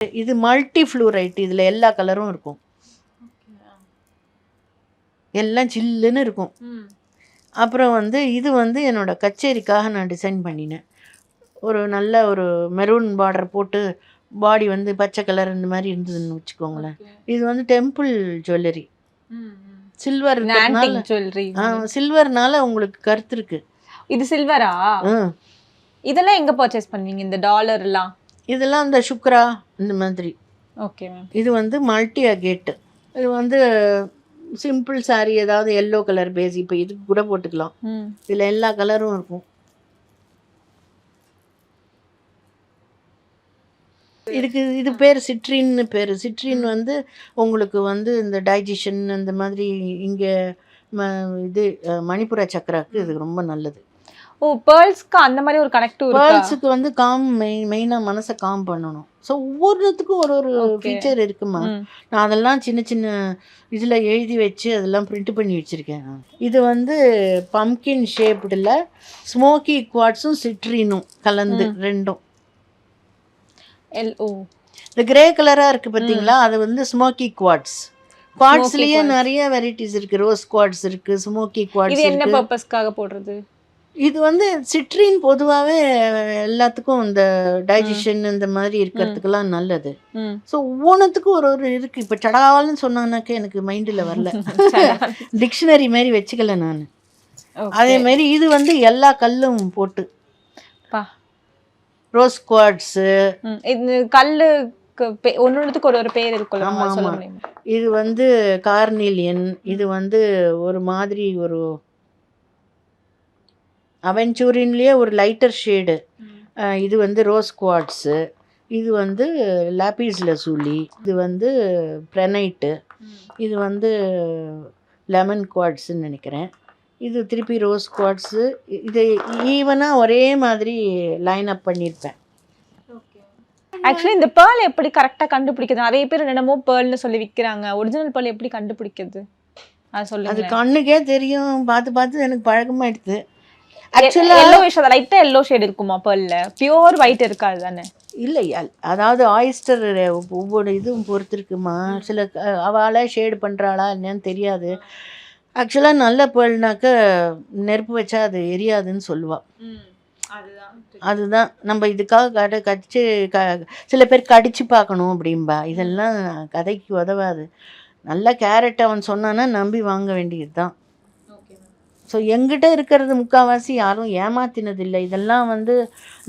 இது multi fluoride, இதில் எல்லா கலரும் இருக்கும், எல்லாம் சில்லுன்னு இருக்கும். அப்புறம் வந்து இது வந்து என்னோட கச்சேரிக்காக நான் டிசைன் பண்ணினேன். ஒரு நல்ல ஒரு மெரூன் பார்டர் போட்டு பாடி வந்து பச்சை கலர் இந்த மாதிரி இருந்ததுன்னு வச்சுக்கோங்களேன். இது வந்து டெம்பிள் ஜுவல்லரி, சில்வர் ஜுவல்லரி. சில்வர்னால உங்களுக்கு கருத்து இருக்கு. இது சில்வரா? இதெல்லாம் எங்க பர்ச்சேஸ் பண்ணுவீங்க இந்த டாலர் எல்லாம்? இதெல்லாம் இந்த சுக்ரா இந்த மாதிரி. Okay ma'am. இது வந்து மல்டி அகேட். இது வந்து சிம்பிள் சாரி, ஏதாவது எல்லோ கலர் பேஸ், இப்போ இதுக்கு கூட போட்டுக்கலாம். இதில் எல்லா கலரும் இருக்கும். இது பேர் சிட்ரின்னு பேர். சிட்ரின் வந்து உங்களுக்கு வந்து இந்த டைஜஷன் அந்த மாதிரி இங்கே இது மணிப்புர சக்கராக்கு இது ரொம்ப நல்லது. ஓ, பேர்ல்ஸ்க்கு அந்த மாதிரி ஒரு கனெக்டிவ் இருக்கா? பேர்ல்ஸுக்கு வந்து மெயினாக மனசை காம் பண்ணணும். ஸோ ஒவ்வொருத்துக்கும் ஒரு ஒரு ஃபீச்சர் இருக்குமா. நான் அதெல்லாம் சின்ன சின்ன இதில் எழுதி வச்சு அதெல்லாம் பிரிண்ட் பண்ணி வச்சுருக்கேன். இது வந்து பம்கின் ஷேப்டில் ஸ்மோக்கி குவாட்ஸும் சிட்ரினும் கலந்து ரெண்டும். இந்த கிரே கலராக இருக்குது பார்த்தீங்களா, அது வந்து ஸ்மோக்கி குவாட்ஸ். குவாட்ஸ்லேயே நிறைய வெரைட்டிஸ் இருக்குது. ரோஸ் குவாட்ஸ் இருக்குது, ஸ்மோக்கி குவாட்ஸ். இது என்ன பர்பஸ்க்காக போடுறது? இது வந்து சிட்ரின் பொதுவாகவே எல்லாத்துக்கும் இந்த டைஜஷன் இந்த மாதிரி இருக்கிறதுக்கெல்லாம் நல்லது. ஸோ ஒவ்வொன்றுத்துக்கும் ஒரு ஒரு இருக்குது. இப்போ சடால்னு சொன்னான்னாக்கா எனக்கு மைண்டில் வரல, டிக்ஷனரி மாதிரி வச்சுக்கல நான். அதே மாதிரி இது வந்து எல்லா கல்லும் போட்டு ரோஸ் குவாட்ஸு, கல்லுக்கு ஒன்றுத்துக்கு ஒரு ஒரு பேர் இருக்குல்ல. இது வந்து கார்னிலியன், இது வந்து ஒரு மாதிரி ஒரு அவென்ச்சூரின்லேயே ஒரு லைட்டர் ஷேடு. இது வந்து ரோஸ் குவாட்ஸு, இது வந்து லாபிஸ் லசூலி, இது வந்து ப்ரெனைட்டு, இது வந்து லெமன் குவாட்ஸுன்னு நினைக்கிறேன். இது திருப்பி ரோஸ் குவாட்ஸு. இது ஈவனாக ஒரே மாதிரி லைன் அப் பண்ணியிருப்பேன். ஆக்சுவலி இந்த பேர்ல் எப்படி கரெக்டாக கண்டுபிடிக்கிறது? நிறைய பேர் என்னமோ பேர்ல்னு சொல்லி விற்கிறாங்க. ஒரிஜினல் பேர்ல் எப்படி கண்டுபிடிக்கிறது அது சொல்லுங்க. அது கண்ணுக்கே தெரியும், பார்த்து பார்த்து எனக்கு பழக்கமாயிடுது. லைட்டா எல்லோ ஷேட் இருக்குமா பேர்ல்ல? பியூர் ஒயிட் இருக்காது தானே? இல்லை, அதாவது ஆயிஸ்டர் ஒவ்வொரு இதுவும் பொறுத்து இருக்குமா. சில அவளை ஷேடு பண்ணுறாளா என்னன்னு தெரியாது. ஆக்சுவலாக நல்ல பேர்ல்னாக்க நெருப்பு வச்சா அது எரியாதுன்னு சொல்லுவாள். அதுதான் நம்ம இதுக்காக கடிச்சு சில பேர் கடிச்சு பார்க்கணும் அப்படின்பா. இதெல்லாம் கதைக்கு உதவாது. நல்ல கேரட் அவன் சொன்னான்னா நம்பி வாங்க வேண்டியது தான். ஸோ எங்கிட்ட இருக்கிறது முக்கால்வாசி யாரும் ஏமாத்தினதில்லை. இதெல்லாம் வந்து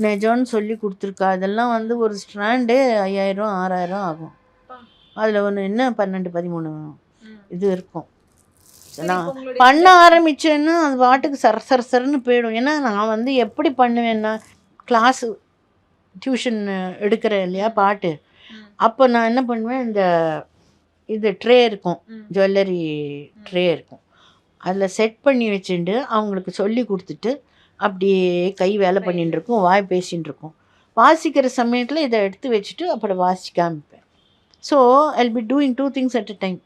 நெஜம்னு சொல்லி கொடுத்துருக்கா. இதெல்லாம் வந்து ஒரு ஸ்ட்ராண்டே 5000 6000 ஆகும். அதில் ஒன்று என்ன 12 13 இது இருக்கும். நான் பண்ண ஆரம்பித்தேன்னா அது பாட்டுக்கு சரசரன்னு போயிடும். ஏன்னா நான் வந்து எப்படி பண்ணுவேன்னா, கிளாஸு டியூஷன் எடுக்கிறேன் இல்லையா பாட்டு, அப்போ நான் என்ன பண்ணுவேன், இது ட்ரே இருக்கும், ஜுவல்லரி ட்ரே இருக்கும், அதில் செட் பண்ணி வச்சுட்டு அவங்களுக்கு சொல்லி கொடுத்துட்டு அப்படியே கை வேலை பண்ணிட்டு இருக்கும், வாய் பேசின்னு இருக்கும். வாசிக்கிற சமயத்தில் இதை எடுத்து வச்சுட்டு அப்புறம் வாசிக்க ஆரம்பிப்பேன். So I will be doing 2 things at a time.